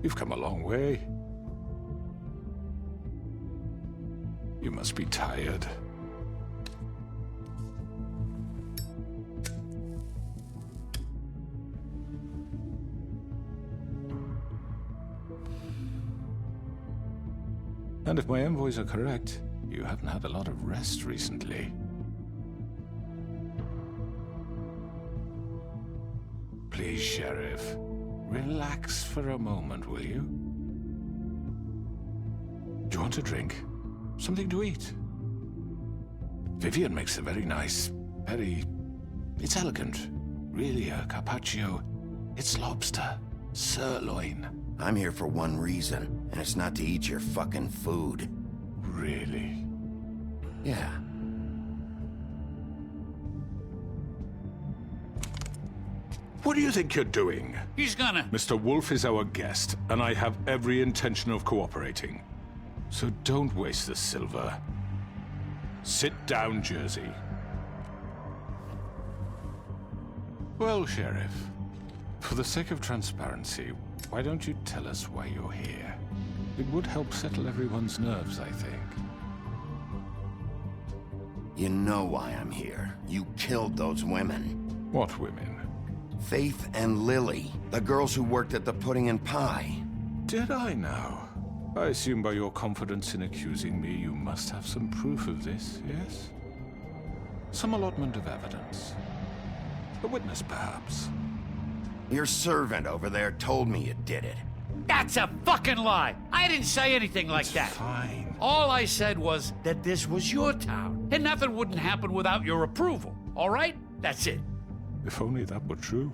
You've come a long way. You must be tired. And if my envoys are correct, you haven't had a lot of rest recently. Please, Sheriff, relax for a moment, will you? Do you want a drink? Something to eat? Vivian makes a very nice, it's elegant. Really a carpaccio. It's lobster, sirloin. I'm here for one reason, and it's not to eat your fucking food. Really? Yeah. What do you think you're doing? He's gonna... Mr. Wolf is our guest, and I have every intention of cooperating. So don't waste the silver. Sit down, Jersey. Well, Sheriff, for the sake of transparency, why don't you tell us why you're here? It would help settle everyone's nerves, I think. You know why I'm here. You killed those women. What women? Faith and Lily, the girls who worked at the Pudding and Pie. Did I now? I assume by your confidence in accusing me, you must have some proof of this, yes? Some allotment of evidence. A witness, perhaps. Your servant over there told me you did it. That's a fucking lie! I didn't say anything like that. Fine. All I said was that this was your town, and nothing wouldn't happen without your approval, all right? That's it. If only that were true.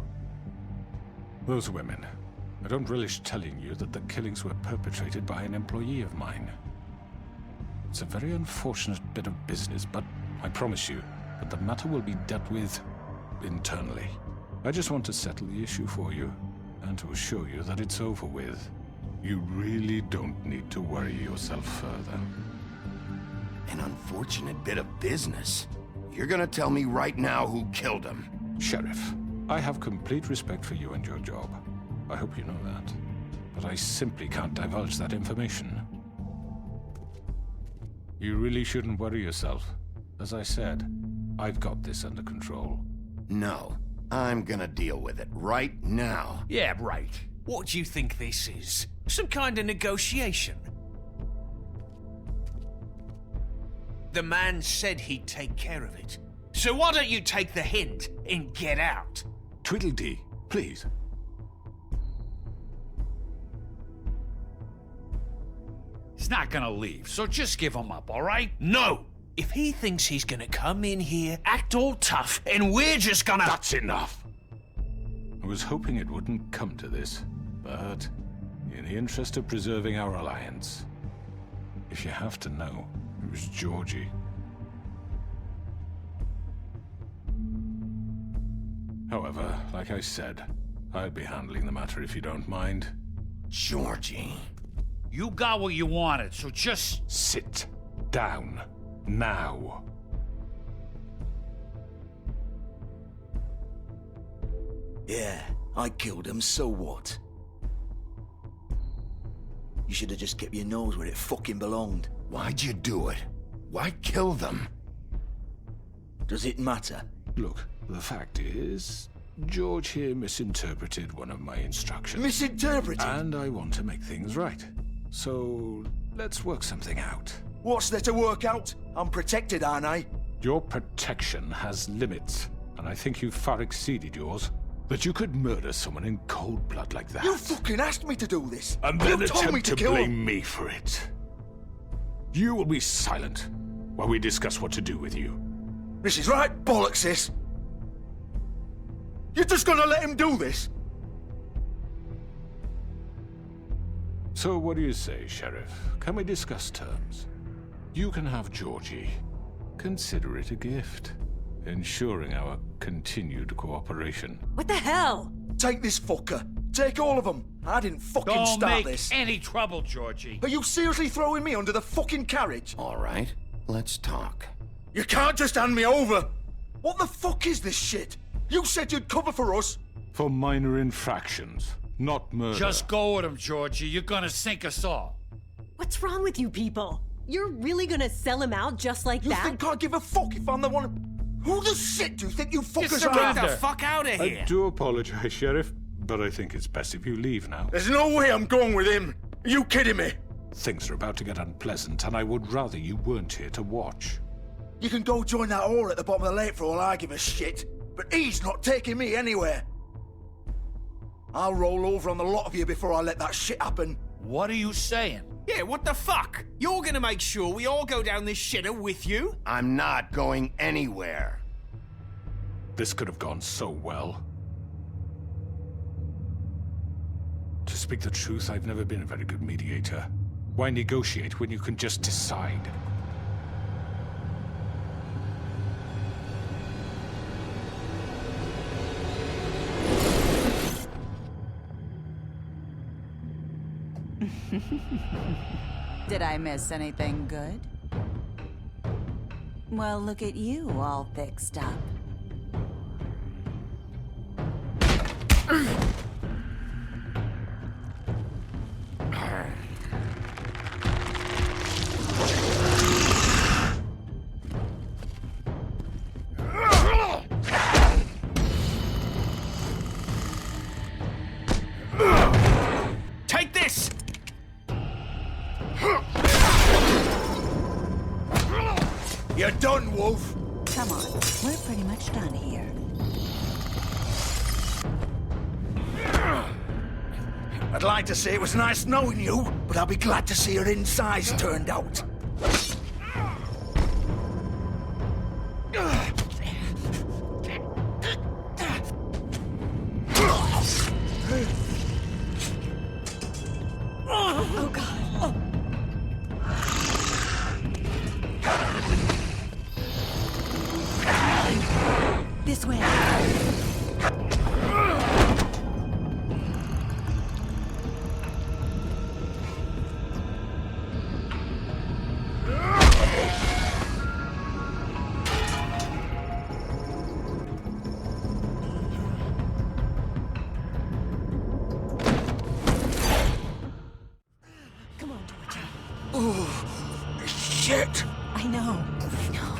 Those women. I don't relish telling you that the killings were perpetrated by an employee of mine. It's a very unfortunate bit of business, but I promise you that the matter will be dealt with internally. I just want to settle the issue for you, and to assure you that it's over with. You really don't need to worry yourself further. An unfortunate bit of business. You're gonna tell me right now who killed him. Sheriff, I have complete respect for you and your job. I hope you know that. But I simply can't divulge that information. You really shouldn't worry yourself. As I said, I've got this under control. No, I'm gonna deal with it right now. Yeah, right. What do you think this is? Some kind of negotiation? The man said he'd take care of it. So why don't you take the hint and get out? Tweedledee, please. He's not gonna leave, so just give him up, all right? No! If he thinks he's gonna come in here, act all tough, and we're just gonna... That's enough! I was hoping it wouldn't come to this, but in the interest of preserving our alliance, if you have to know, it was Georgie. However, like I said, I'd be handling the matter if you don't mind. Georgie. You got what you wanted, so just... Sit down. Now. Yeah, I killed him, so what? You should have just kept your nose where it fucking belonged. Why'd you do it? Why kill them? Does it matter? Look, the fact is, George here misinterpreted one of my instructions. Misinterpreted? And I want to make things right. So, let's work something out. What's there to work out? I'm protected, aren't I? Your protection has limits, and I think you've far exceeded yours. That you could murder someone in cold blood like that. You fucking asked me to do this! And then you told me attempt to kill blame him. me for it. You will be silent while we discuss what to do with you. This is right bollocks, this! You're just gonna let him do this? So what do you say, Sheriff? Can we discuss terms? You can have Georgie. Consider it a gift, ensuring our continued cooperation. What the hell? Take this fucker. Take all of them. I didn't fucking Don't start make this. any trouble, Georgie. Are you seriously throwing me under the fucking carriage? All right, let's talk. You can't just hand me over! What the fuck is this shit? You said you'd cover for us! For minor infractions. not murder. Just go with him, Georgie. You're gonna sink us all. What's wrong with you people? You're really gonna sell him out just like You that? think I give a fuck if I'm the one? Who the shit do you think you fuckers surrender. are? Get the fuck out of here! I do apologize, Sheriff, but I think it's best if you leave now. There's no way I'm going with him. Are you kidding me? Things are about to get unpleasant, and I would rather you weren't here to watch. You can go join that whore at the bottom of the lake for all I give a shit. But he's not taking me anywhere. I'll roll over on the lot of you before I let that shit happen. What are you saying? Yeah, what the fuck? You're gonna make sure we all go down this shitter with you? I'm not going anywhere. This could have gone so well. To speak the truth, I've never been a very good mediator. Why negotiate when you can just decide? Did I miss anything good? Well, look at you, all fixed up. Take this! You're done, Wolf. Come on, we're pretty much done here. I'd like to say it was nice knowing you, but I'll be glad to see your insides turned out. Oh, God. Oh. This way. Come on, Georgie. Shit! I know. I know.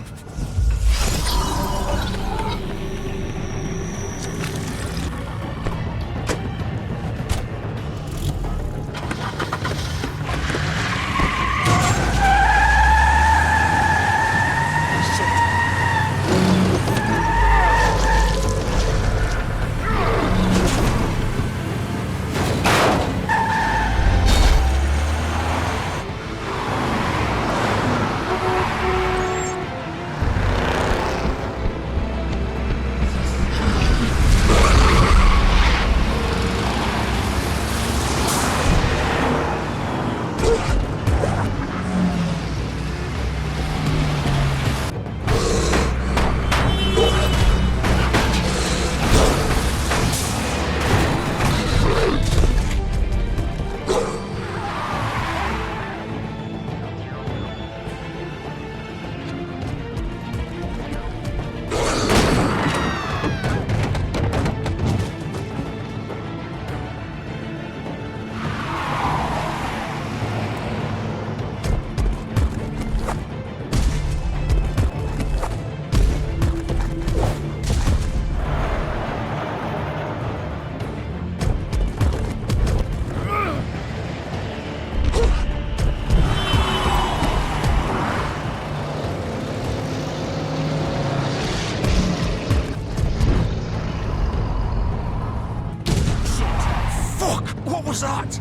Fuck! What was that?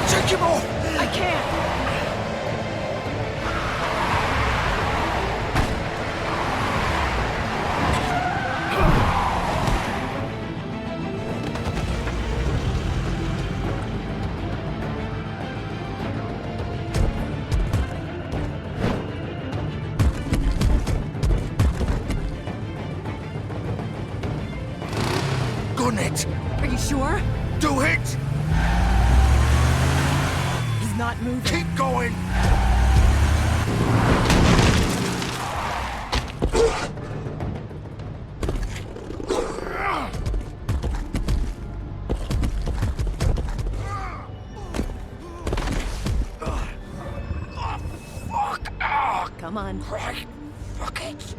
Take him off! I can't. Gun it! Are you sure? Do it! not moving. Keep going! Come on. Right. Fuck it.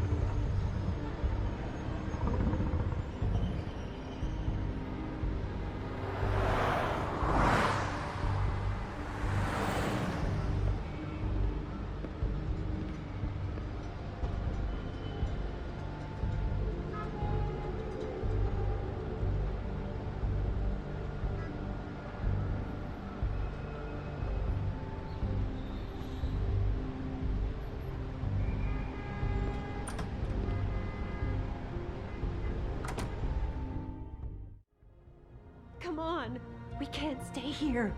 Come on. We can't stay here.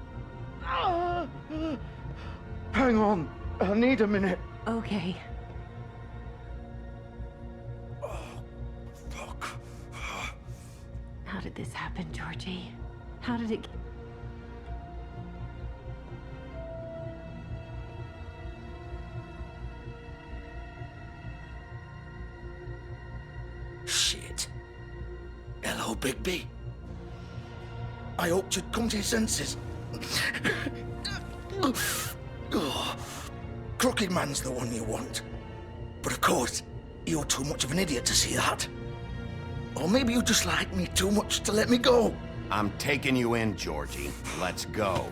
Hang on. I need a minute. Okay. Fuck. How did this happen, Georgie? How did it... Shit. Hello, Bigby. I hoped you'd come to your senses. Oh, Crooked Man's the one you want. But of course, you're too much of an idiot to see that. Or maybe you just like me too much to let me go. I'm taking you in, Georgie. Let's go.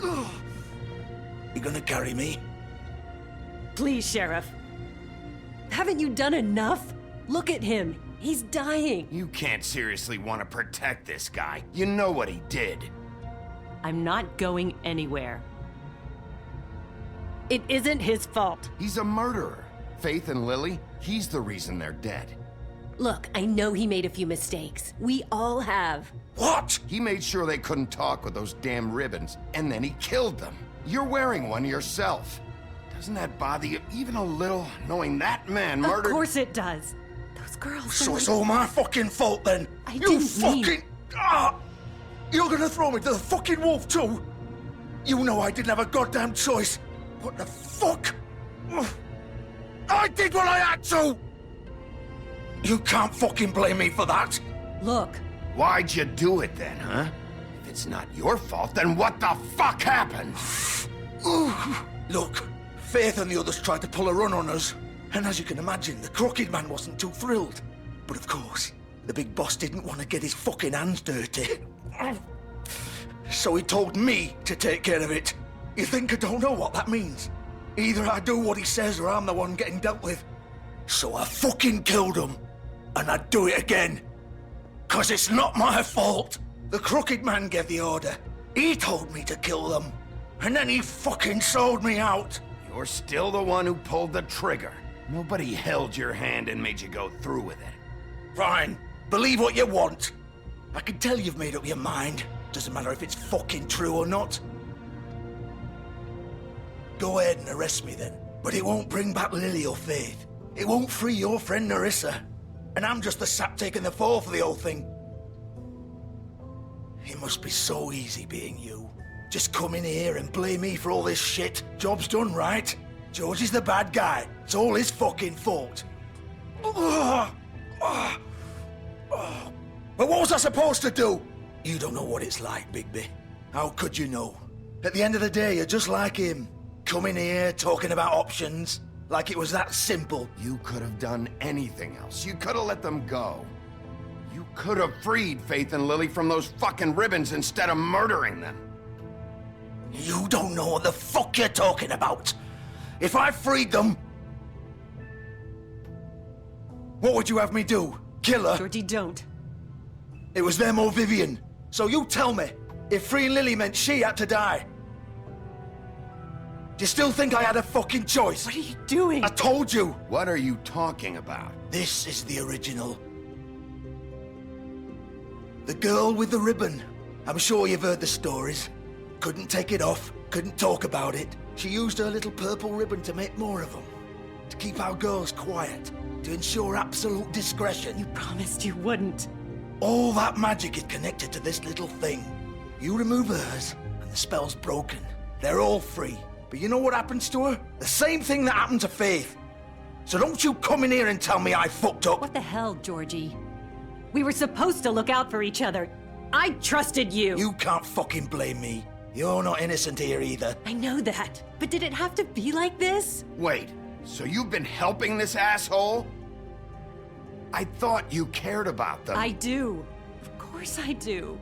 You gonna carry me? Please, Sheriff. Haven't you done enough? Look at him. He's dying. You can't seriously want to protect this guy. You know what he did. I'm not going anywhere. It isn't his fault. He's a murderer. Faith and Lily, he's the reason they're dead. Look, I know he made a few mistakes. We all have. What? He made sure they couldn't talk with those damn ribbons, and then he killed them. You're wearing one yourself. Doesn't that bother you even a little, knowing that man murdered... Of course it does. Those girls... So it's all my fucking fault then? I You didn't fucking... mean- You're gonna throw me to the fucking wolf too? You know I didn't have a goddamn choice. What the fuck? I did what I had to! You can't fucking blame me for that. Look, Why'd you do it then, huh? If it's not your fault, then what the fuck happened? Look, Faith and the others tried to pull a run on us. And as you can imagine, the Crooked Man wasn't too thrilled. But of course, the big boss didn't want to get his fucking hands dirty. So he told me to take care of it. You think I don't know what that means? Either I do what he says or I'm the one getting dealt with. So I fucking killed him. And I'd do it again. 'Cause it's not my fault. The Crooked Man gave the order. He told me to kill them. And then he fucking sold me out. You're still the one who pulled the trigger. Nobody held your hand and made you go through with it. Fine. Believe what you want. I can tell you've made up your mind. Doesn't matter if it's fucking true or not. Go ahead and arrest me then. But it won't bring back Lily or Faith. It won't free your friend Nerissa. And I'm just the sap taking the fall for the whole thing. It must be so easy being you. Just come in here and blame me for all this shit. Job's done, right? George is the bad guy. It's all his fucking fault. But what was I supposed to do? You don't know what it's like, Bigby. How could you know? At the end of the day, you're just like him. Coming here, talking about options. Like it was that simple. You could have done anything else. You could have let them go. You could have freed Faith and Lily from those fucking ribbons instead of murdering them. You don't know what the fuck you're talking about. If I freed them... What would you have me do? Kill her? Georgie, don't. It was them or Vivian. So you tell me, if freeing Lily meant she had to die. Do you still think I had a fucking choice? What are you doing? I told you. What are you talking about? This is the original. The girl with the ribbon. I'm sure you've heard the stories. Couldn't take it off, couldn't talk about it. She used her little purple ribbon to make more of them. To keep our girls quiet. To ensure absolute discretion. You promised you wouldn't. All that magic is connected to this little thing. You remove hers, and the spell's broken. They're all free. But you know what happens to her? The same thing that happened to Faith. So don't you come in here and tell me I fucked up. What the hell, Georgie? We were supposed to look out for each other. I trusted you. You can't fucking blame me. You're not innocent here either. I know that. But did it have to be like this? Wait, so you've been helping this asshole? I thought you cared about them. I do. Of course I do.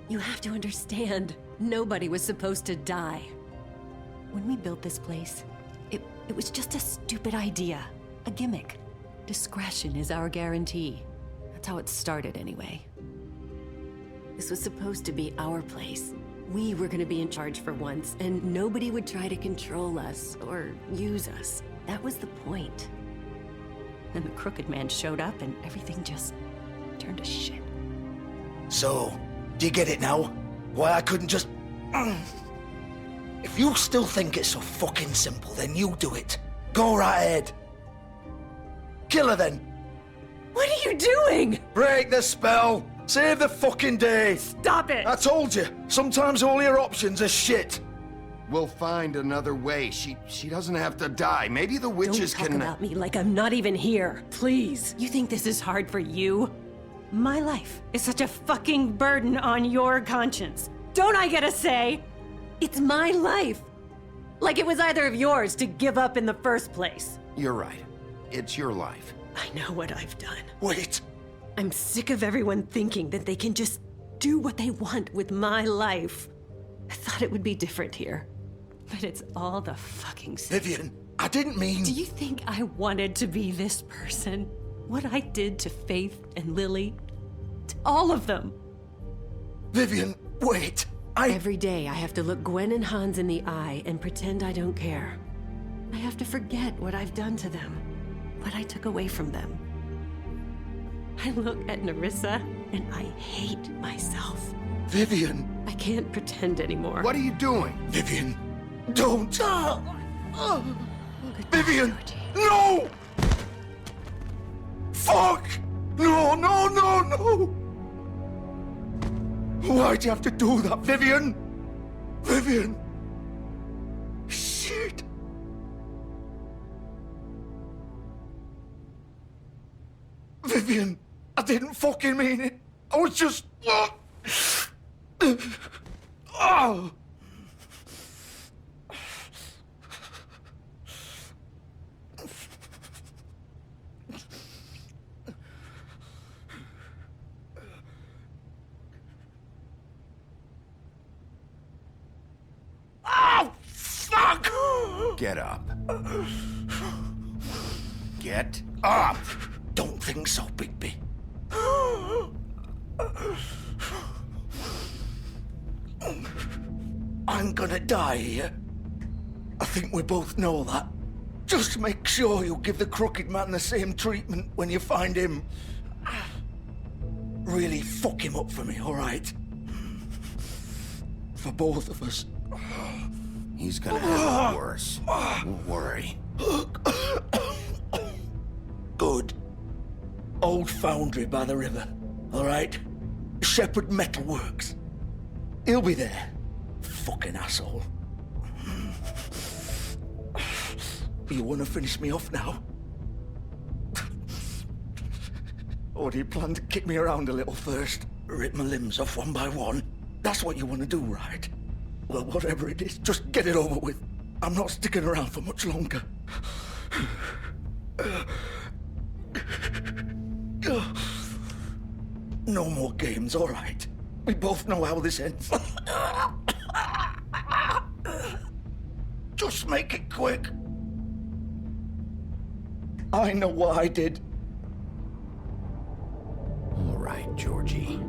You have to understand, nobody was supposed to die. When we built this place, it was just a stupid idea. A gimmick. Discretion is our guarantee. That's how it started anyway. This was supposed to be our place. We were gonna be in charge for once, and nobody would try to control us or use us. That was the point. Then the crooked man showed up and everything just turned to shit. So, do you get it now? Why I couldn't just... If you still think it's so fucking simple, then you do it. Go right ahead. Kill her then. What are you doing? Break the spell. Save the fucking day. Stop it! I told you, sometimes all your options are shit. We'll find another way. She doesn't have to die. Maybe the witches Don't talk can... about me like I'm not even here. Please. You think this is hard for you? My life is such a fucking burden on your conscience. Don't I get a say? It's my life. Like it was either of yours to give up in the first place. You're right. It's your life. I know what I've done. Wait. I'm sick of everyone thinking that they can just do what they want with my life. I thought it would be different here. But it's all the fucking same. Vivian, I didn't mean... Do you think I wanted to be this person? What I did to Faith and Lily? To all of them? Vivian, wait. Every day I have to look Gwen and Hans in the eye and pretend I don't care. I have to forget what I've done to them, what I took away from them. I look at Nerissa and I hate myself. Vivian. I can't pretend anymore. What are you doing? Vivian, don't. Goodbye, Vivian, Georgie. no! Fuck! No, no, no, no! Why'd you have to do that, Vivian? Vivian! Shit! Vivian, I didn't fucking mean it. I was just... Oh! Oh, fuck! Get up. Get up! Don't think so, Bigby. I'm gonna die here. I think we both know that. Just make sure you give the crooked man the same treatment when you find him. Really fuck him up for me, all right? For both of us. He's gonna have it worse. Don't worry. Good. Old foundry by the river, all right? Shepherd Metalworks. He'll be there. Fucking asshole. You want to finish me off now? Or do you plan to kick me around a little first? Rip my limbs off one by one? That's what you want to do, right? Well, whatever it is, just get it over with. I'm not sticking around for much longer. No more games, all right? We both know how this ends. Just make it quick. I know what I did. All right, Georgie.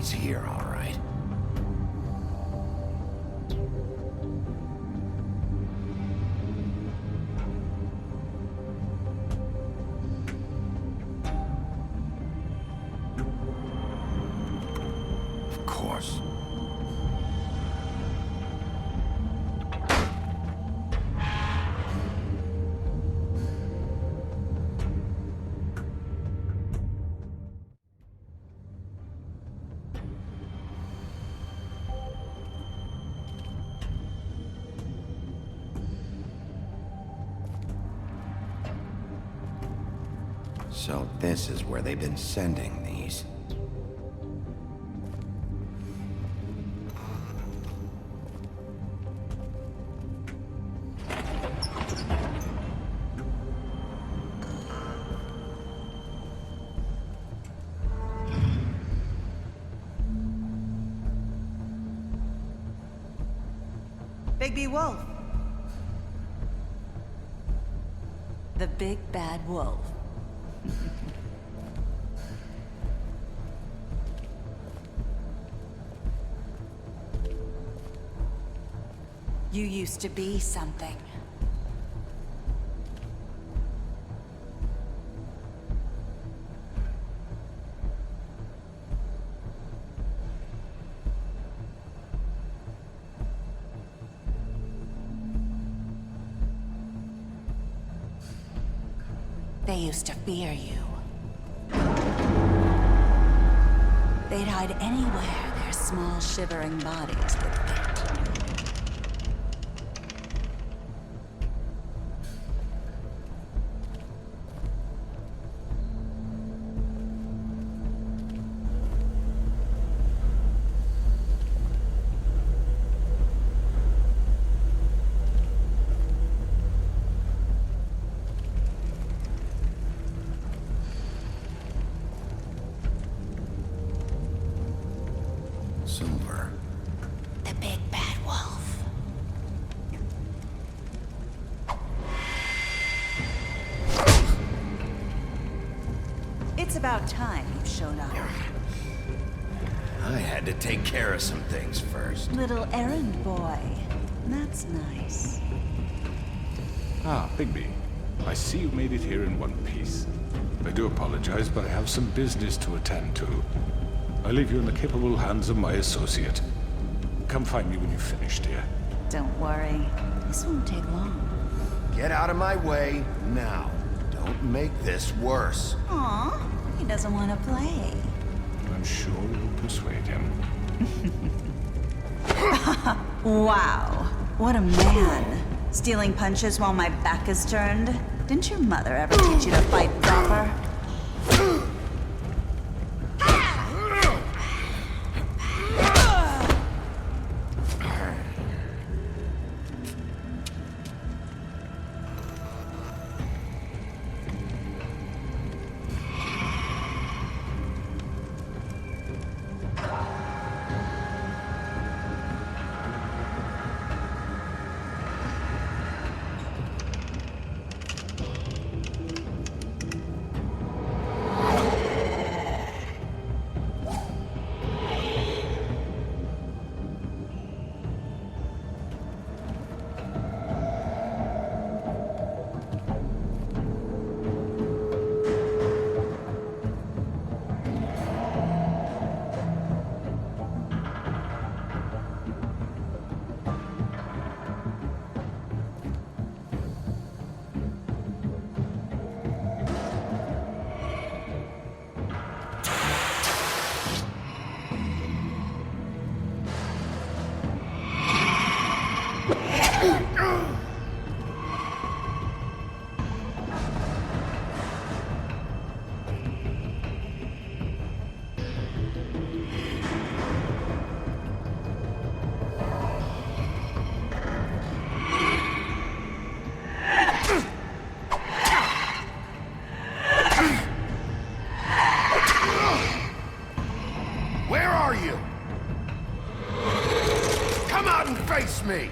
He's here, all right. Of course. So this is where they've been sending these. Bigby Wolf. The big bad wolf. You used to be something. They used to fear you. They'd hide anywhere their small, shivering bodies would fit. Silver. The big bad wolf. It's about time you showed up. I had to take care of some things first. Little errand boy. That's nice. Ah, Bigby. I see you made it here in one piece. I do apologize, but I have some business to attend to. I leave you in the capable hands of my associate. Come find me when you've finished, dear. Don't worry. This won't take long. Get out of my way now. Don't make this worse. Aw, he doesn't want to play. I'm sure you'll persuade him. Wow, what a man. Stealing punches while my back is turned? Didn't your mother ever teach you to fight proper? Where are you? Come out and face me!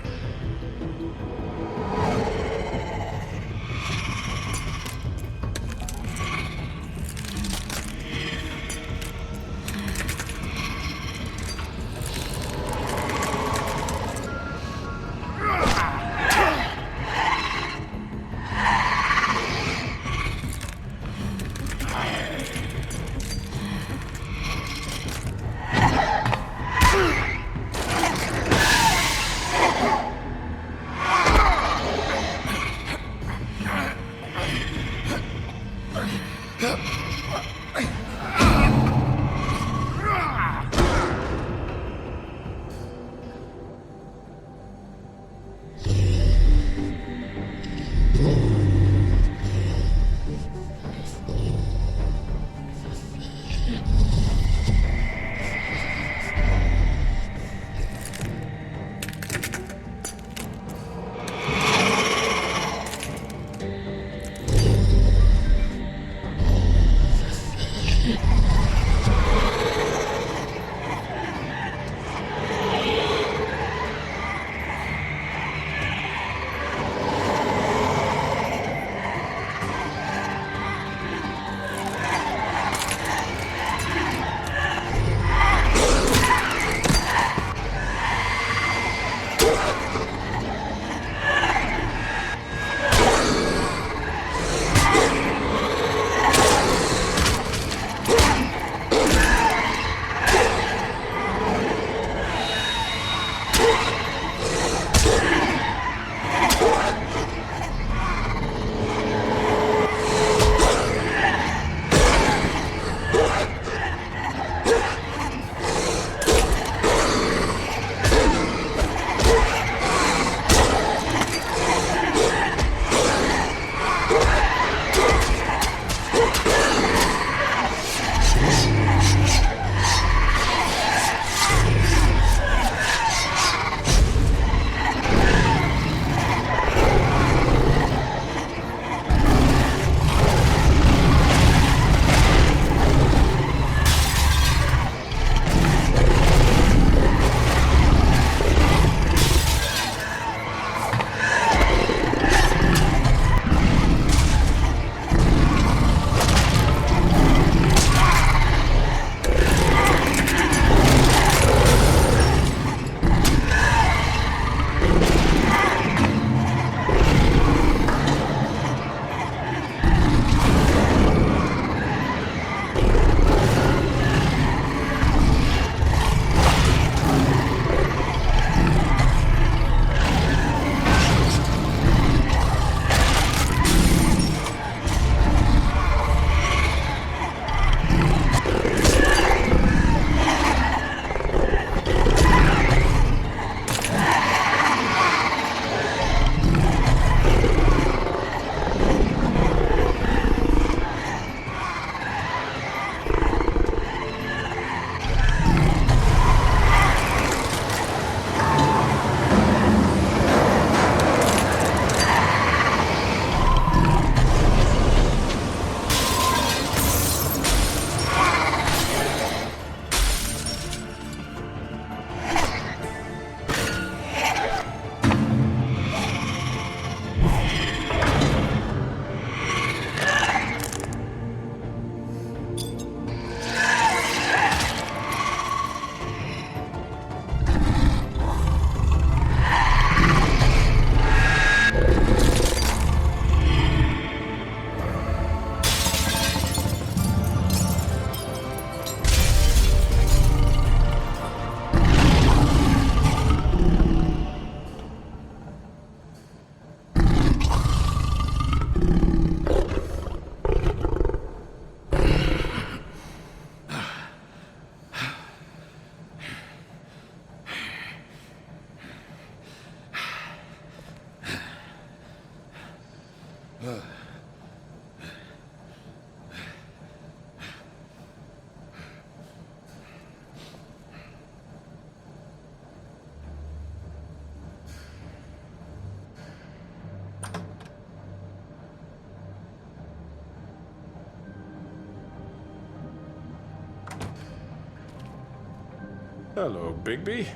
Hello, Bigby.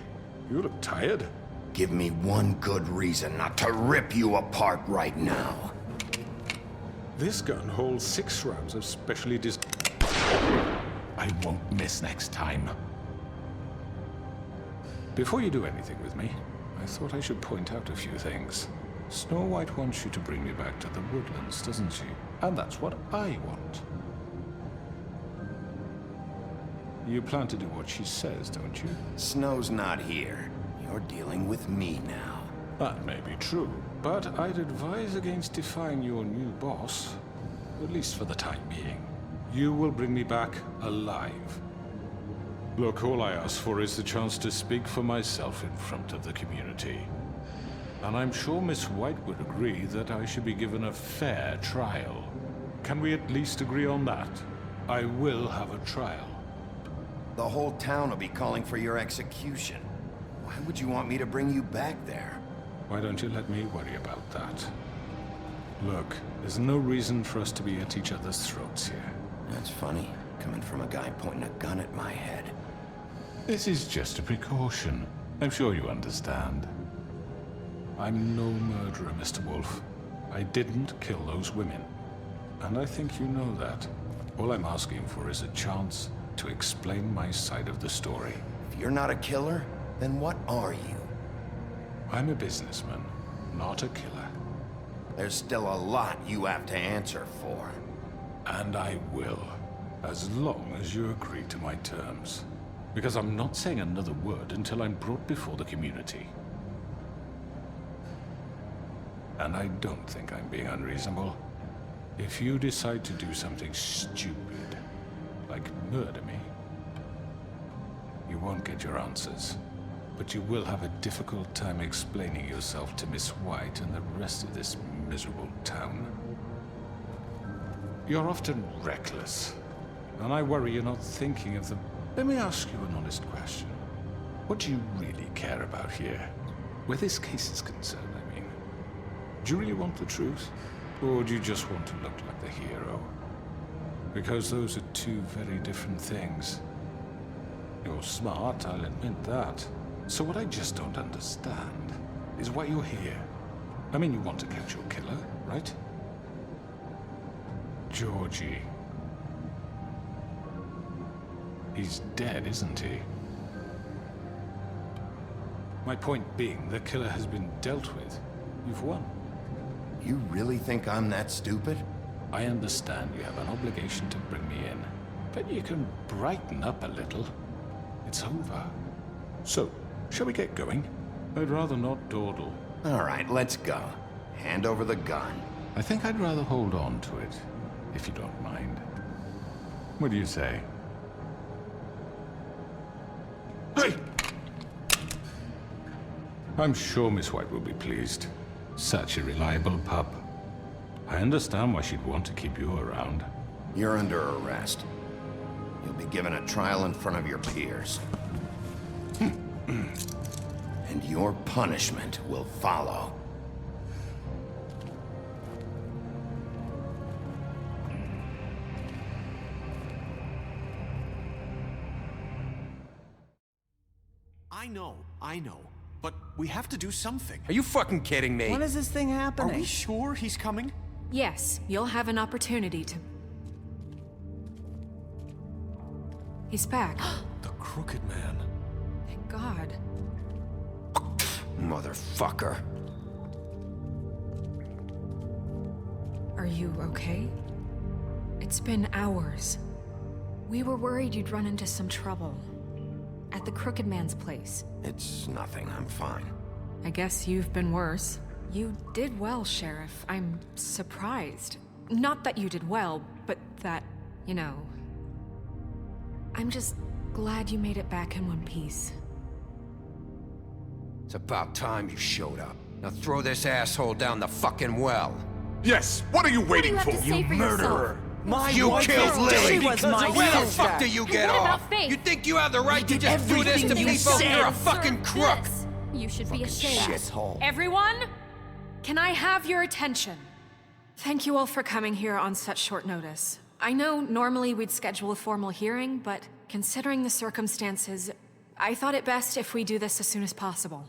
You look tired. Give me one good reason not to rip you apart right now. This gun holds 6 rounds of specially I won't miss next time. Before you do anything with me, I thought I should point out a few things. Snow White wants you to bring me back to the woodlands, doesn't she? And that's what I want. You plan to do what she says, don't you? Snow's not here. You're dealing with me now. That may be true, but I'd advise against defying your new boss, at least for the time being. You will bring me back alive. Look, all I ask for is the chance to speak for myself in front of the community. And I'm sure Miss White would agree that I should be given a fair trial. Can we at least agree on that? I will have a trial. The whole town will be calling for your execution. Why would you want me to bring you back there? Why don't you let me worry about that? Look, there's no reason for us to be at each other's throats here. That's funny, coming from a guy pointing a gun at my head. This is just a precaution. I'm sure you understand. I'm no murderer, Mr. Wolf. I didn't kill those women. And I think you know that. All I'm asking for is a chance to explain my side of the story. If you're not a killer, then what are you? I'm a businessman, not a killer. There's still a lot you have to answer for. And I will, as long as you agree to my terms. Because I'm not saying another word until I'm brought before the community. And I don't think I'm being unreasonable. If you decide to do something stupid, like murder me, you won't get your answers. But you will have a difficult time explaining yourself to Miss White and the rest of this miserable town. You're often reckless, and I worry you're not thinking of the... Let me ask you an honest question. What do you really care about here? Where this case is concerned, I mean. Do you really want the truth? Or do you just want to look like the hero? Because those are two very different things. You're smart, I'll admit that. So what I just don't understand is why you're here. I mean, you want to catch your killer, right? Georgie. He's dead, isn't he? My point being, the killer has been dealt with. You've won. You really think I'm that stupid? I understand you have an obligation to bring me in, but you can brighten up a little. It's over. So, shall we get going? I'd rather not dawdle. All right, let's go. Hand over the gun. I think I'd rather hold on to it, if you don't mind. What do you say? Hey! I'm sure Miss White will be pleased. Such a reliable pup. I understand why she'd want to keep you around. You're under arrest. You'll be given a trial in front of your peers. And your punishment will follow. I know. But we have to do something. Are you fucking kidding me? When is this thing happening? Are we sure he's coming? Yes, you'll have an opportunity to... He's back. The Crooked Man. Thank God. Motherfucker. Are you okay? It's been hours. We were worried you'd run into some trouble. At the Crooked Man's place. It's nothing, I'm fine. I guess you've been worse. You did well, Sheriff. I'm surprised. Not that you did well, but that, you know... I'm just glad you made it back in one piece. It's about time you showed up. Now throw this asshole down the fucking well. Yes, what are you waiting for? You murderer! You killed Lily! Was my Where the sister. fuck do you get What about off? Faith? You think you have the right to just do this to everything you people? said. You're a fucking crook! You should be ashamed. Shithole. Everyone, can I have your attention? Thank you all for coming here on such short notice. I know normally we'd schedule a formal hearing, but considering the circumstances, I thought it best if we do this as soon as possible.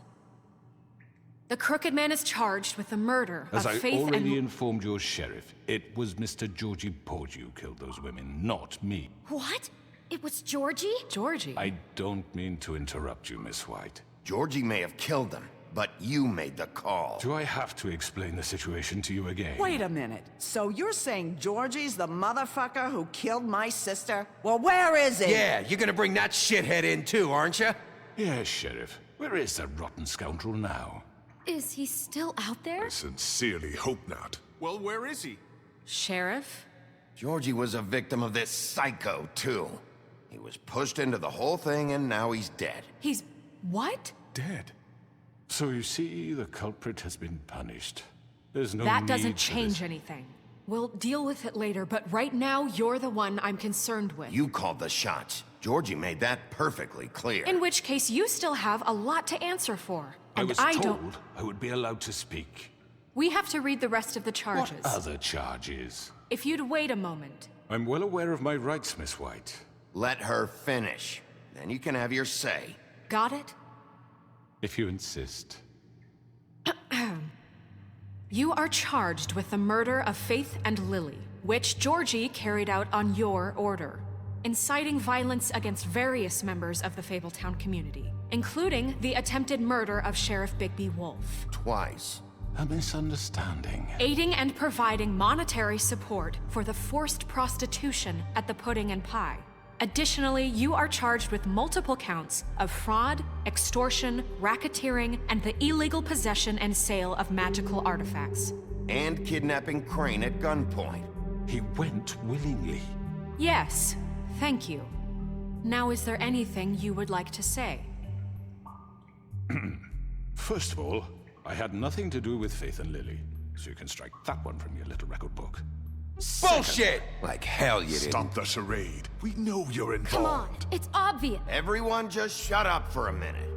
The Crooked Man is charged with the murder As of I Faith already and... informed your sheriff, it was Mr. Georgie Porgy who killed those women, not me. What? It was Georgie? Georgie? I don't mean to interrupt you, Miss White. Georgie may have killed them, but you made the call. Do I have to explain the situation to you again? Wait a minute. So you're saying Georgie's the motherfucker who killed my sister? Well, where is he? Yeah, you're gonna bring that shithead in too, aren't you? Yes, Sheriff. Where is that rotten scoundrel now? Is he still out there? I sincerely hope not. Well, where is he? Sheriff? Georgie was a victim of this psycho, too. He was pushed into the whole thing, and now he's dead. He's... what? Dead. So you see, the culprit has been punished. There's no That need doesn't for change this. anything. We'll deal with it later, but right now, you're the one I'm concerned with. You called the shots. Georgie made that perfectly clear. In which case, you still have a lot to answer for. I And was I told don't... I would be allowed to speak. We have to read the rest of the charges. What other charges? If you'd wait a moment. I'm well aware of my rights, Miss White. Let her finish. Then you can have your say. Got it? If you insist. You are charged with the murder of Faith and Lily, which Georgie carried out on your order, inciting violence against various members of the Fabletown community, including the attempted murder of Sheriff Bigby Wolf. Twice. A misunderstanding. Aiding and providing monetary support for the forced prostitution at the Pudding and Pie. Additionally, you are charged with multiple counts of fraud, extortion, racketeering, and the illegal possession and sale of magical artifacts. And kidnapping Crane at gunpoint. He went willingly. Yes, thank you. Now, is there anything you would like to say? First of all, I had nothing to do with Faith and Lily, so you can strike that one from your little record book. Bullshit! Like hell you didn't. Stop the charade. We know you're involved. Come on, it's obvious. Everyone just shut up for a minute.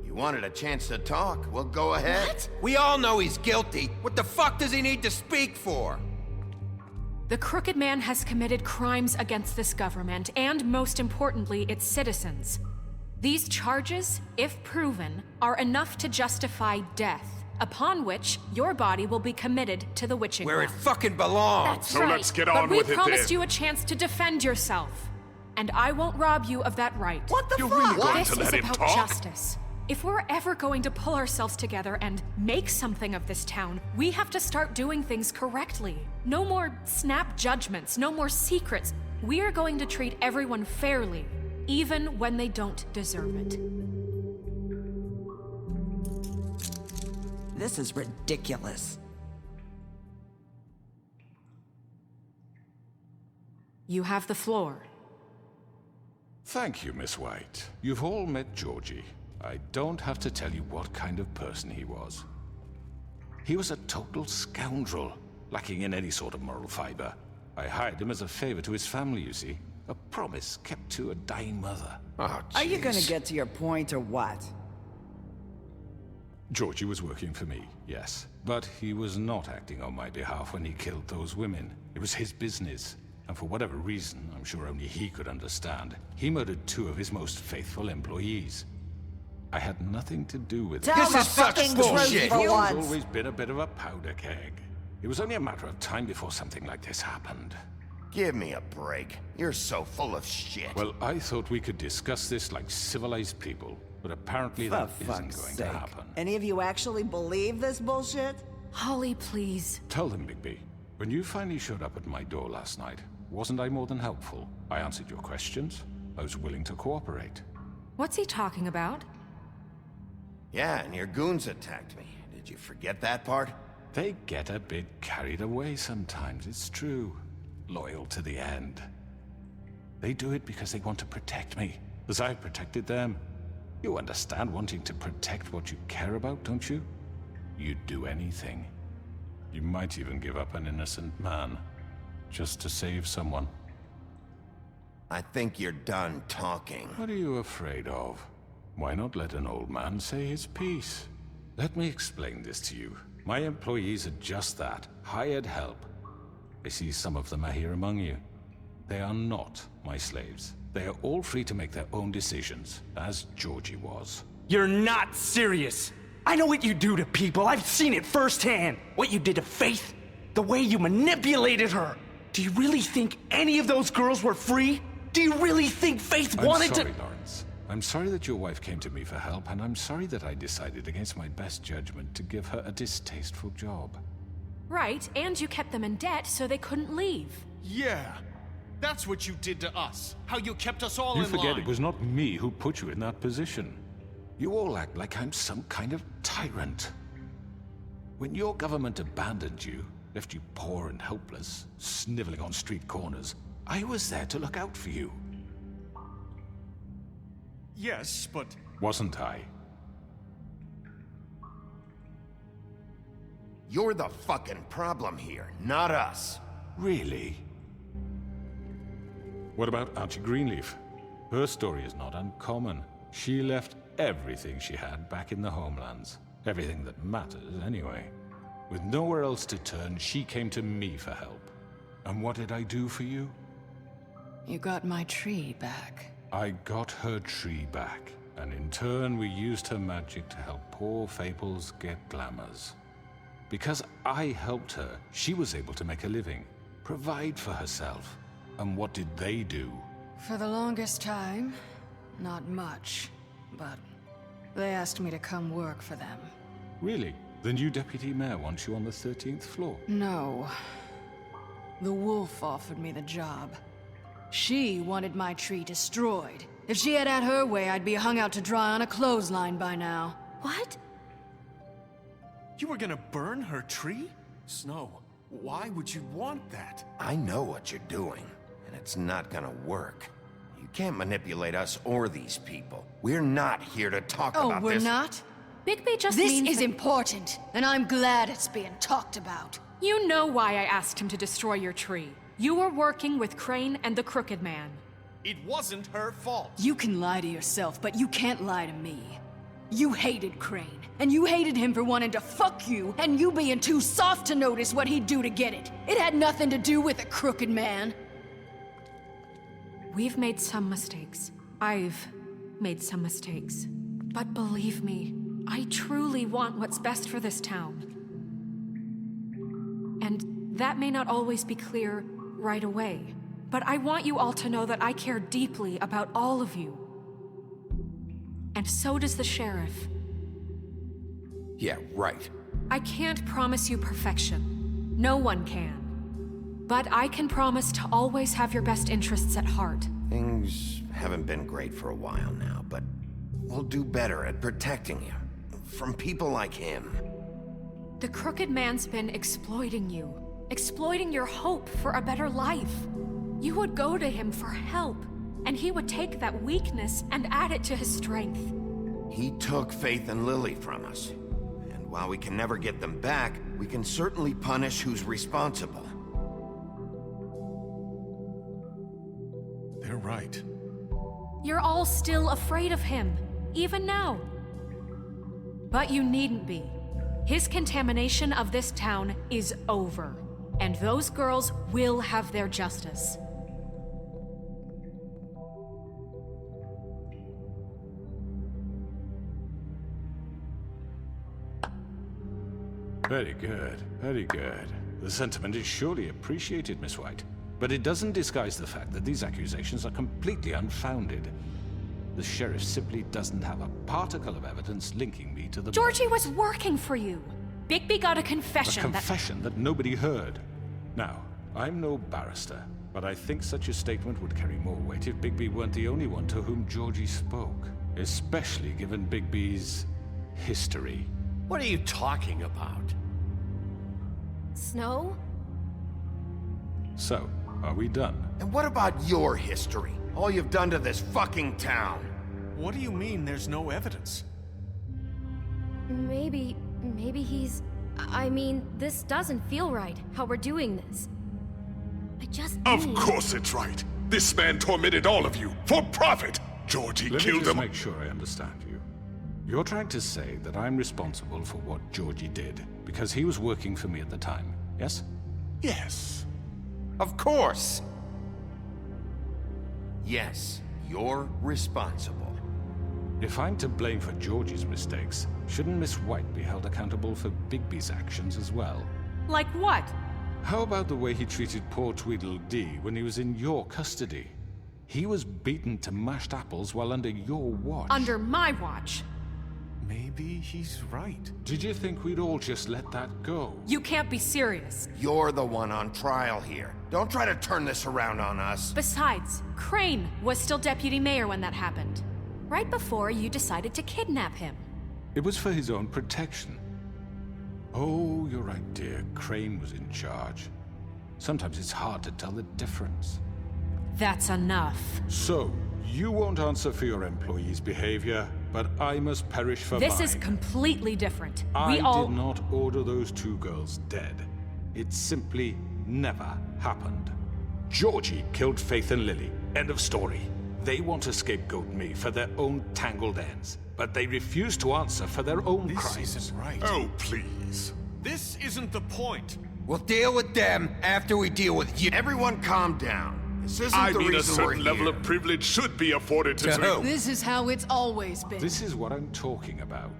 You wanted a chance to talk, well, go ahead. What? We all know he's guilty. What the fuck does he need to speak for? The Crooked Man has committed crimes against this government, and most importantly, its citizens. These charges, if proven, are enough to justify death, upon which your body will be committed to the witching Where it well. fucking belongs. That's So right. let's get But on we with it promised then. you a chance to defend yourself, and I won't rob you of that right. What the You're fuck? really going This to is let him about talk? justice. If we're ever going to pull ourselves together and make something of this town, we have to start doing things correctly. No more snap judgments, no more secrets. We are going to treat everyone fairly, even when they don't deserve it. This is ridiculous. You have the floor. Thank you, Miss White. You've all met Georgie. I don't have to tell you what kind of person he was. He was a total scoundrel, lacking in any sort of moral fiber. I hired him as a favor to his family, you see. A promise kept to a dying mother. Oh, Are you gonna jeez. get to your point or what? Georgie was working for me, yes. But he was not acting on my behalf when he killed those women. It was his business. And for whatever reason, I'm sure only he could understand, he murdered 2 of his most faithful employees. I had nothing to do with it. Tell This the is such fucking bullshit. truth for He's once. always been a bit of a powder keg. It was only a matter of time before something like this happened. Give me a break. You're so full of shit. Well, I thought we could discuss this like civilized people, but apparently For that isn't fuck's going sake. to happen. Any of you actually believe this bullshit? Holly, please. Tell them, Bigby, when you finally showed up at my door last night, wasn't I more than helpful? I answered your questions. I was willing to cooperate. What's he talking about? Yeah, and your goons attacked me. Did you forget that part? They get a bit carried away sometimes, it's true. Loyal to the end. They do it because they want to protect me, as I've protected them. You understand wanting to protect what you care about, don't you? You'd do anything. You might even give up an innocent man, just to save someone. I think you're done talking. What are you afraid of? Why not let an old man say his piece? Let me explain this to you. My employees are just that, hired help. I see some of them are here among you. They are not my slaves. They are all free to make their own decisions, as Georgie was. You're not serious. I know what you do to people. I've seen it firsthand. What you did to Faith. The way you manipulated her. Do you really think any of those girls were free? Do you really think Faith wanted to— I'm sorry, Lawrence. I'm sorry that your wife came to me for help, and I'm sorry that I decided against my best judgment to give her a distasteful job. Right, and you kept them in debt so they couldn't leave. Yeah. That's what you did to us. How you kept us all in line. You forget it was not me who put you in that position. You all act like I'm some kind of tyrant. When your government abandoned you, left you poor and helpless, sniveling on street corners, I was there to look out for you. Yes, but... Wasn't I? You're the fucking problem here, not us. Really? What about Archie Greenleaf? Her story is not uncommon. She left everything she had back in the homelands. Everything that matters, anyway. With nowhere else to turn, she came to me for help. And what did I do for you? You got my tree back. I got her tree back, and in turn we used her magic to help poor Fables get glamours. Because I helped her, she was able to make a living, provide for herself. And what did they do? For the longest time, not much. But they asked me to come work for them. Really? The new deputy mayor wants you on the 13th floor? No. The wolf offered me the job. She wanted my tree destroyed. If she had her way, I'd be hung out to dry on a clothesline by now. What? You were gonna burn her tree? Snow, why would you want that? I know what you're doing, and it's not gonna work. You can't manipulate us or these people. We're not here to talk about this. Oh, we're not? Bigby just This means is that— important, and I'm glad it's being talked about. You know why I asked him to destroy your tree. You were working with Crane and the Crooked Man. It wasn't her fault. You can lie to yourself, but you can't lie to me. You hated Crane, and you hated him for wanting to fuck you, and you being too soft to notice what he'd do to get it. It had nothing to do with the Crooked Man. We've made some mistakes. I've made some mistakes. But believe me, I truly want what's best for this town. And that may not always be clear right away, but I want you all to know that I care deeply about all of you. And so does the sheriff. Yeah, right. I can't promise you perfection. No one can. But I can promise to always have your best interests at heart. Things haven't been great for a while now, but we'll do better at protecting you. From people like him. The Crooked Man's been exploiting you. Exploiting your hope for a better life. You would go to him for help, and he would take that weakness and add it to his strength. He took Faith and Lily from us. And while we can never get them back, we can certainly punish who's responsible. They're right. You're all still afraid of him, even now. But you needn't be. His contamination of this town is over, and those girls will have their justice. Very good, very good. The sentiment is surely appreciated, Miss White. But it doesn't disguise the fact that these accusations are completely unfounded. The sheriff simply doesn't have a particle of evidence linking me to the— Georgie was working for you. Bigby got a confession A confession that nobody heard. Now, I'm no barrister, but I think such a statement would carry more weight if Bigby weren't the only one to whom Georgie spoke. Especially given Bigby's history. What are you talking about? Snow? So, are we done? And what about your history? All you've done to this fucking town? What do you mean there's no evidence? Maybe he's... I mean, this doesn't feel right, how we're doing this. I just Of course it's right. This man tormented all of you, for profit! Georgie Let me killed just him. make sure I understand you. You're trying to say that I'm responsible for what Georgie did, because he was working for me at the time, yes? Yes. Of course! Yes, you're responsible. If I'm to blame for Georgie's mistakes, shouldn't Miss White be held accountable for Bigby's actions as well? Like what? How about the way he treated poor Tweedledee when he was in your custody? He was beaten to mashed apples while under your watch. Under my watch. Maybe he's right. Did you think we'd all just let that go? You can't be serious. You're the one on trial here. Don't try to turn this around on us. Besides, Crane was still deputy mayor when that happened. Right before you decided to kidnap him. It was for his own protection. Oh, you're right, dear. Crane was in charge. Sometimes it's hard to tell the difference. That's enough. So, you won't answer for your employees' behavior, but I must perish for mine. This is completely different. I We all... did not order those two girls dead. It simply never happened. Georgie killed Faith and Lily. End of story. They want to scapegoat me for their own tangled ends, but they refuse to answer for their own crimes. This isn't right. Oh, please. This isn't the point. We'll deal with them after we deal with you. Everyone calm down. This isn't I the mean, a reason we're certain level here. of privilege should be afforded to who? This is how it's always been. This is what I'm talking about.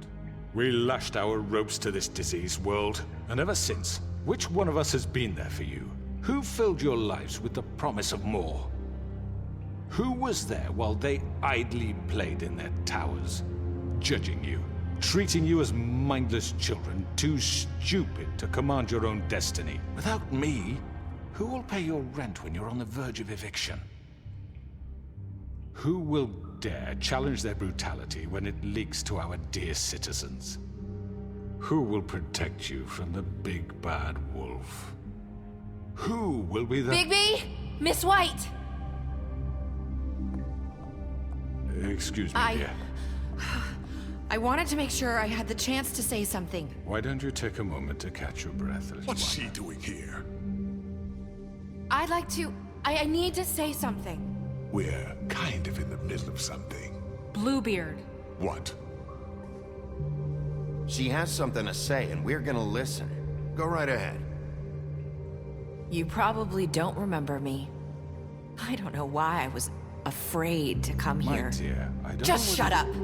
We lashed our ropes to this diseased world, and ever since, which one of us has been there for you? Who filled your lives with the promise of more? Who was there while they idly played in their towers, judging you, treating you as mindless children, too stupid to command your own destiny? Without me, who will pay your rent when you're on the verge of eviction? Who will dare challenge their brutality when it leaks to our dear citizens? Who will protect you from the big bad wolf? Who will be the... Bigby! Miss White! Excuse me, dear. I wanted to make sure I had the chance to say something. Why don't you take a moment to catch your breath? What's she doing here? I'd like to... I need to say something. We're kind of in the middle of something. Bluebeard. What? She has something to say, and we're gonna listen. Go right ahead. You probably don't remember me. I don't know why I was afraid to come My here. dear, I don't Just know shut what up!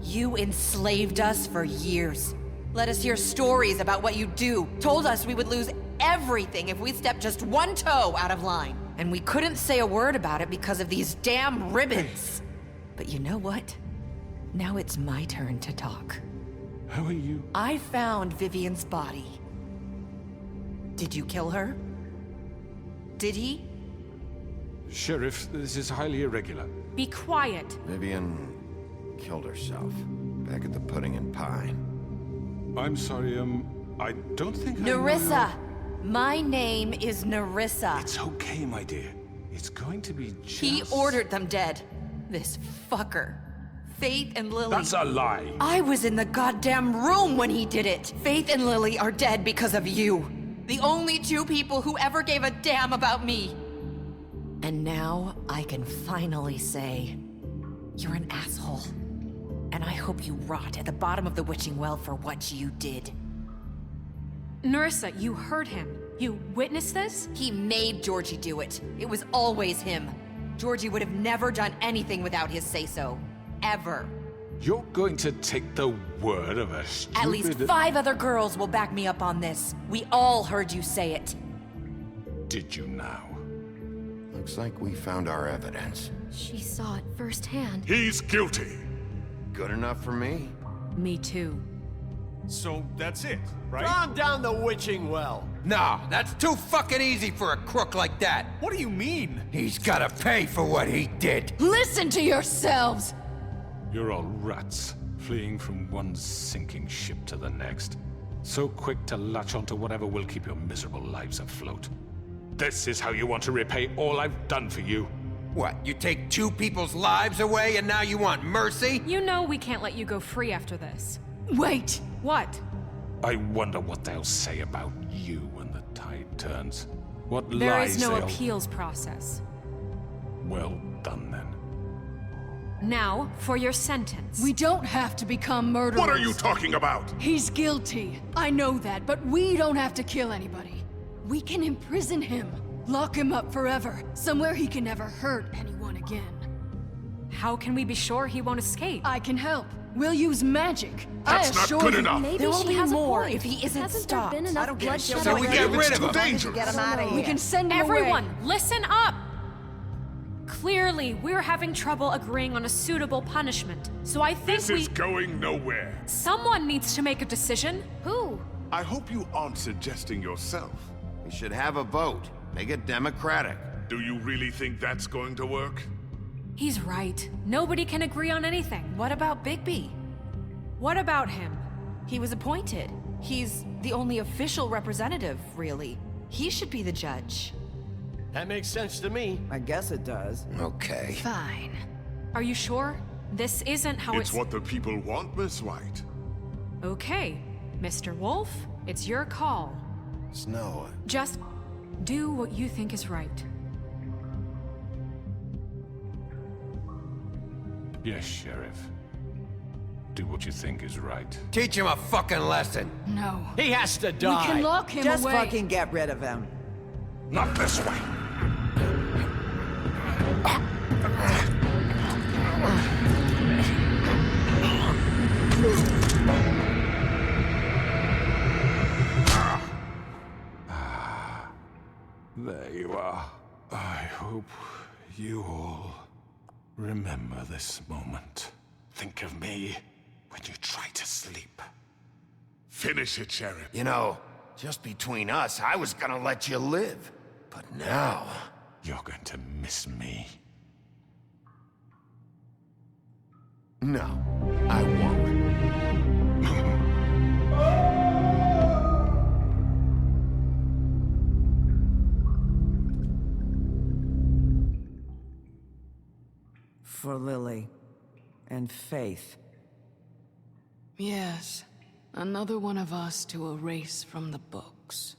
You enslaved us for years. Let us hear stories about what you do. Told us we would lose everything if we stepped just one toe out of line. And we couldn't say a word about it because of these damn ribbons. But you know what? Now it's my turn to talk. How are you? I found Vivian's body. Did you kill her? Did he? Sheriff, this is highly irregular. Be quiet. Vivian killed herself back at the Pudding and Pie. I'm sorry, I don't think Nerissa! My name is Nerissa. It's okay, my dear. It's going to be just... He ordered them dead. This fucker. Faith and Lily. That's a lie. I was in the goddamn room when he did it. Faith and Lily are dead because of you. The only two people who ever gave a damn about me. And now I can finally say, you're an asshole. And I hope you rot at the bottom of the witching well for what you did. Nerissa, you heard him. You witnessed this? He made Georgie do it. It was always him. Georgie would have never done anything without his say-so. Ever. You're going to take the word of a stupid... At least 5 other girls will back me up on this. We all heard you say it. Did you now? Looks like we found our evidence. She saw it firsthand. He's guilty. Good enough for me. Me too. So that's it, right? Calm down the witching well. No, that's too fucking easy for a crook like that. What do you mean? He's gotta pay for what he did. Listen to yourselves! You're all rats, fleeing from one sinking ship to the next. So quick to latch onto whatever will keep your miserable lives afloat. This is how you want to repay all I've done for you? What, you take 2 people's lives away and now you want mercy? You know we can't let you go free after this. Wait! What? I wonder what they'll say about you when the tide turns. What There lies is no they'll... appeals process. Well done, then. Now, for your sentence. We don't have to become murderers. What are you talking about? He's guilty. I know that, but we don't have to kill anybody. We can imprison him. Lock him up forever. Somewhere he can never hurt anyone again. again. How can we be sure he won't escape? I can help. We'll use magic. That's I not assure good you. enough. Maybe There will she be has more a point. if he isn't Hasn't stopped. there been enough I don't give a bloodshed shit. So we get already? rid of him. Dangerous. Get him out of here. We can send him Everyone, away. listen up! Clearly, we're having trouble agreeing on a suitable punishment. So I think This is going nowhere. someone needs to make a decision. Who? I hope you aren't suggesting yourself. We should have a vote. Make it democratic. Do you really think that's going to work? He's right. Nobody can agree on anything. What about Bigby? What about him? He was appointed. He's the only official representative, really. He should be the judge. That makes sense to me. I guess it does. Okay. Fine. Are you sure? This isn't how It's what the people want, Miss White. Okay, Mr. Wolf, it's your call. Snow. Just do what you think is right. Yes, Sheriff. Do what you think is right. Teach him a fucking lesson. No. He has to die. We can lock him Just away. fucking get rid of him. Not this way. There you are. I hope you all remember this moment. Think of me when you try to sleep. Finish it, Sheriff. You know, just between us, I was gonna let you live. But now... You're going to miss me. No, I won't. For Lily. And Faith. Yes. Another one of us to erase from the books.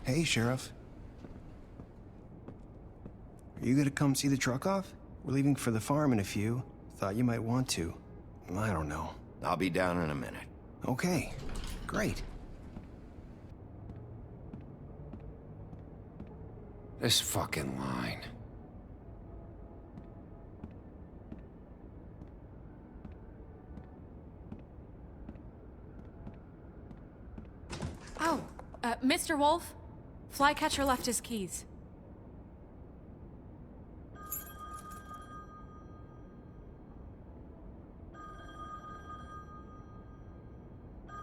Hey, Sheriff. Are you gonna come see the truck off? We're leaving for the farm in a few. Thought you might want to. I don't know. I'll be down in a minute. Okay, great. This fucking line. Oh, Mr. Wolf, Flycatcher left his keys.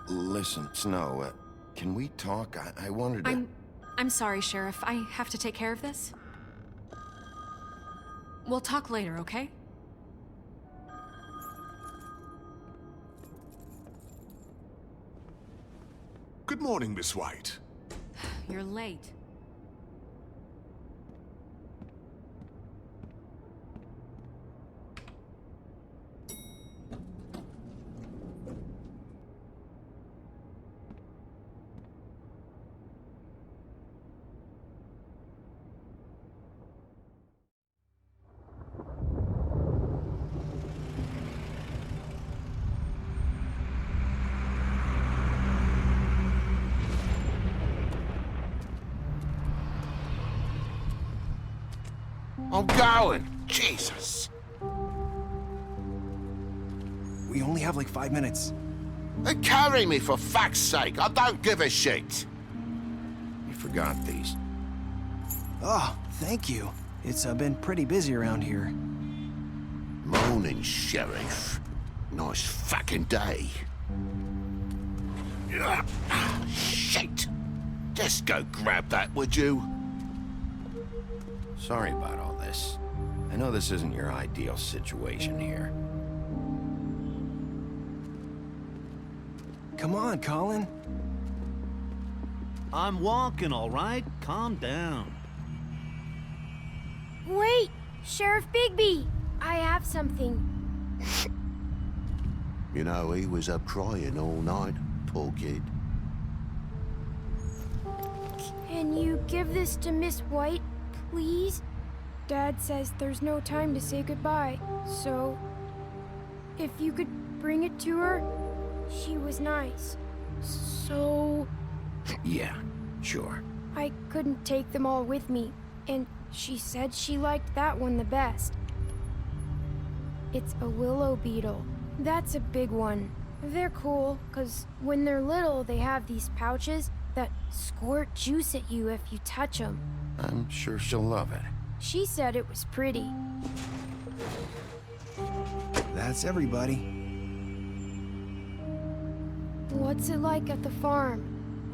Listen, Snow, can we talk? I wanted to... I'm sorry, Sheriff. I have to take care of this. We'll talk later, okay? Good morning, Miss White. You're late. I'm going! Jesus! We only have like 5 minutes. Then carry me, for fuck's sake! I don't give a shit! You forgot these. Oh, thank you. It's been pretty busy around here. Morning, Sheriff. Nice fucking day. Shit! Just go grab that, would you? Sorry about all this. I know this isn't your ideal situation here. Come on, Colin. I'm walking, all right? Calm down. Wait! Sheriff Bigby! I have something. You know, he was up crying all night, poor kid. Can you give this to Miss White, please? Dad says there's no time to say goodbye, so if you could bring it to her, she was nice. So Yeah, sure. I couldn't take them all with me, and she said she liked that one the best. It's a willow beetle. That's a big one. They're cool, 'cause when they're little, they have these pouches that squirt juice at you if you touch them. I'm sure she'll love it. She said it was pretty. That's everybody. What's it like at the farm?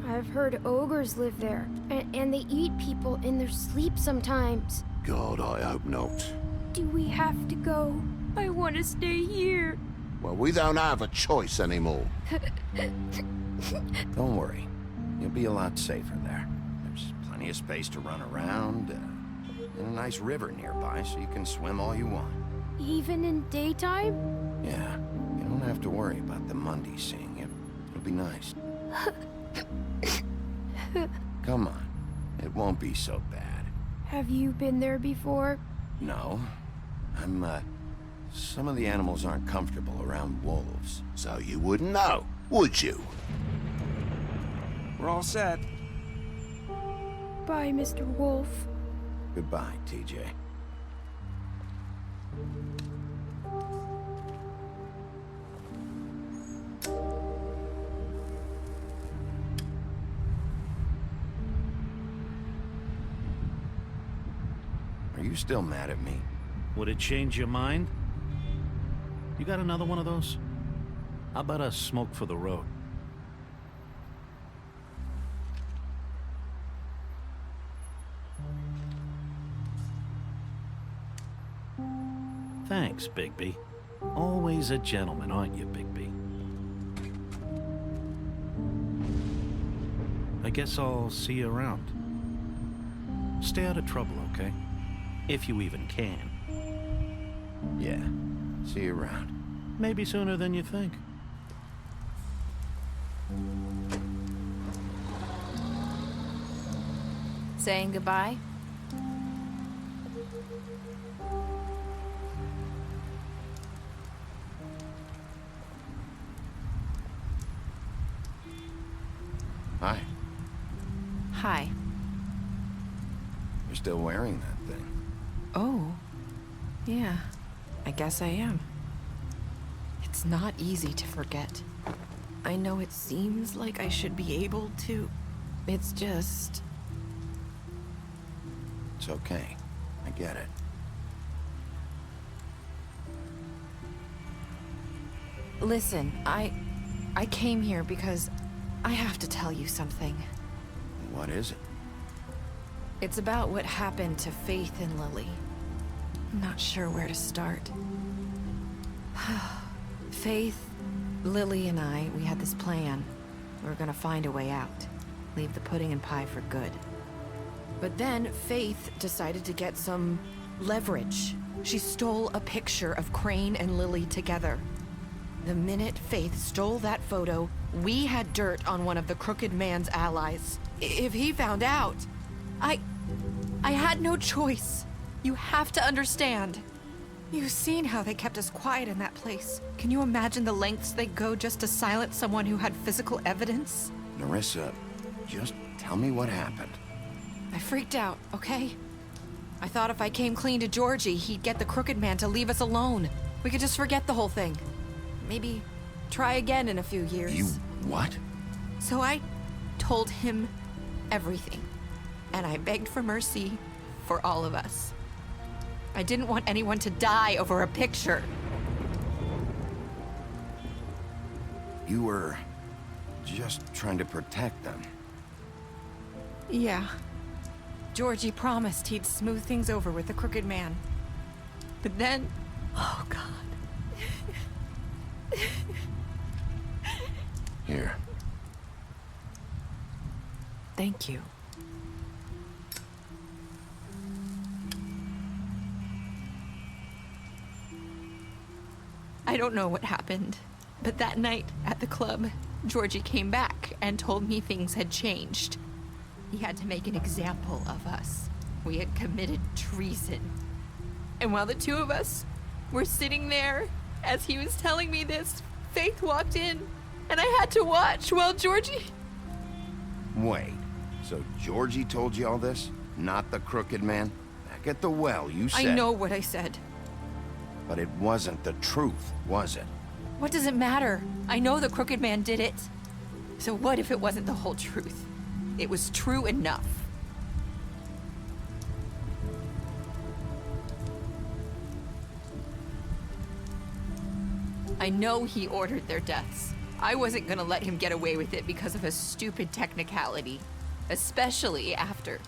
I've heard ogres live there, and they eat people in their sleep sometimes. God, I hope not. Do we have to go? I want to stay here. Well, we don't have a choice anymore. Don't worry. You'll be a lot safer there. There's plenty of space to run around, and a nice river nearby so you can swim all you want. Even in daytime? Yeah, you don't have to worry about the Mundies seeing you. It'll be nice. Come on. It won't be so bad. Have you been there before? No. Some of the animals aren't comfortable around wolves. So you wouldn't know, would you? We're all set. Bye, Mr. Wolf. Goodbye, TJ. Are you still mad at me? Would it change your mind? You got another one of those? How about a smoke for the road? Thanks, Bigby. Always a gentleman, aren't you, Bigby? I guess I'll see you around. Stay out of trouble, okay? If you even can. Yeah. See you around. Maybe sooner than you think. Saying goodbye? Hi. Hi. You're still wearing that thing. Oh. Yeah. I guess I am. It's not easy to forget. I know it seems like I should be able to. It's just... It's okay. I get it. Listen, I came here because I have to tell you something. What is it? It's about what happened to Faith and Lily. I'm not sure where to start. Faith, Lily, and I, we had this plan. We were gonna find a way out. Leave the pudding and pie for good. But then Faith decided to get some leverage. She stole a picture of Crane and Lily together. The minute Faith stole that photo, we had dirt on one of the Crooked Man's allies. If he found out, I had no choice. You have to understand. You've seen how they kept us quiet in that place. Can you imagine the lengths they go just to silence someone who had physical evidence? Nerissa, just tell me what happened. I freaked out, okay? I thought if I came clean to Georgie, he'd get the Crooked Man to leave us alone. We could just forget the whole thing. Maybe try again in a few years. You what? So I told him everything. And I begged for mercy for all of us. I didn't want anyone to die over a picture. You were just trying to protect them. Yeah. Georgie promised he'd smooth things over with the Crooked Man. But then... Oh, God. Here. Thank you. I don't know what happened, but that night at the club, Georgie came back and told me things had changed. He had to make an example of us. We had committed treason. And while the two of us were sitting there, as he was telling me this, Faith walked in, and I had to watch while Georgie... Wait, so Georgie told you all this? Not the crooked man? Back at the well, you said... I know what I said. But it wasn't the truth, was it? What does it matter? I know the crooked man did it. So what if it wasn't the whole truth? It was true enough. I know he ordered their deaths. I wasn't gonna let him get away with it because of a stupid technicality. Especially after...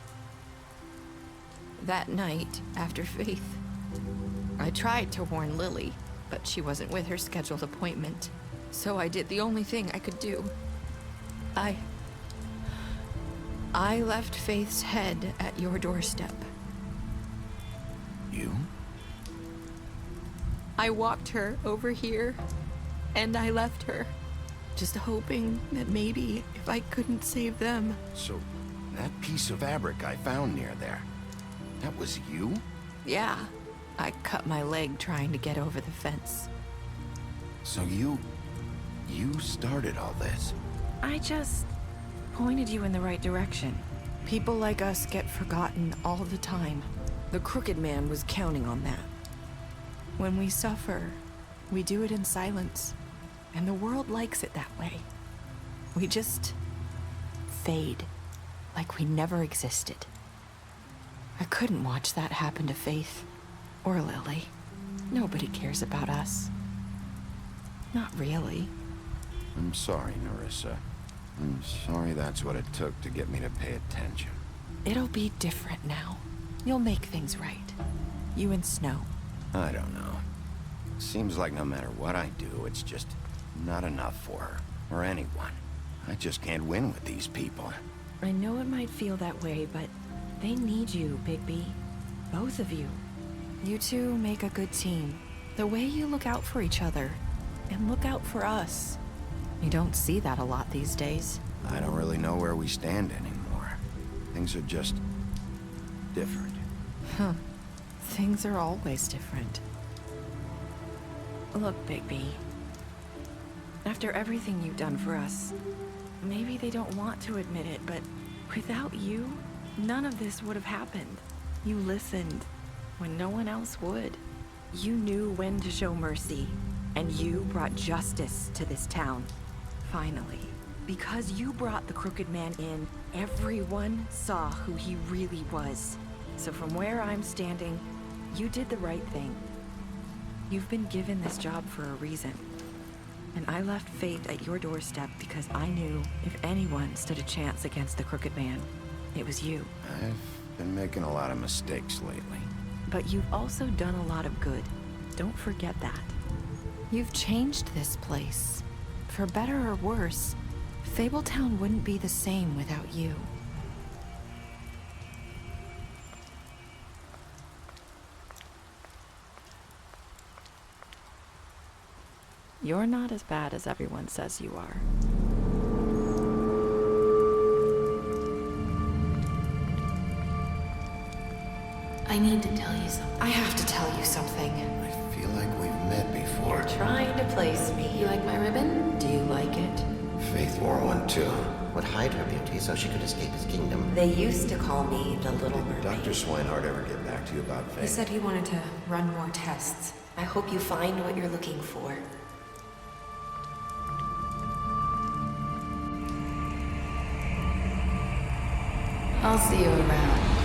that night, after Faith. I tried to warn Lily, but she wasn't with her scheduled appointment. So I did the only thing I could do. I left Faith's head at your doorstep. You? I walked her over here, and I left her, just hoping that maybe if I couldn't save them. So, that piece of fabric I found near there, that was you? Yeah, I cut my leg trying to get over the fence. So you started all this? I just pointed you in the right direction. People like us get forgotten all the time. The crooked man was counting on that. When we suffer, we do it in silence, and the world likes it that way. We just fade, like we never existed. I couldn't watch that happen to Faith, or Lily. Nobody cares about us. Not really. I'm sorry, Nerissa. I'm sorry that's what it took to get me to pay attention. It'll be different now. You'll make things right. You and Snow. I don't know. Seems like no matter what I do, it's just not enough for her, or anyone. I just can't win with these people. I know it might feel that way, but they need you, Bigby. Both of you. You two make a good team. The way you look out for each other, and look out for us. You don't see that a lot these days. I don't really know where we stand anymore. Things are just different. Huh. Things are always different. Look, Bigby. After everything you've done for us, maybe they don't want to admit it, but without you, none of this would have happened. You listened when no one else would. You knew when to show mercy, and you brought justice to this town. Finally. Because you brought the crooked man in, everyone saw who he really was. So from where I'm standing, you did the right thing. You've been given this job for a reason. And I left Faith at your doorstep because I knew if anyone stood a chance against the crooked man, it was you. I've been making a lot of mistakes lately. But you've also done a lot of good. Don't forget that. You've changed this place. For better or worse, Fabletown wouldn't be the same without you. You're not as bad as everyone says you are. I need to tell you something. I have to tell you something. I feel like we've met before. You're trying to place me. You like my ribbon? Do you like it? Faith wore one too. Would hide her beauty so she could escape his kingdom. They used to call me the Little Mermaid. Did Dr. Swinehart ever get back to you about Faith? He said he wanted to run more tests. I hope you find what you're looking for. I'll see you around.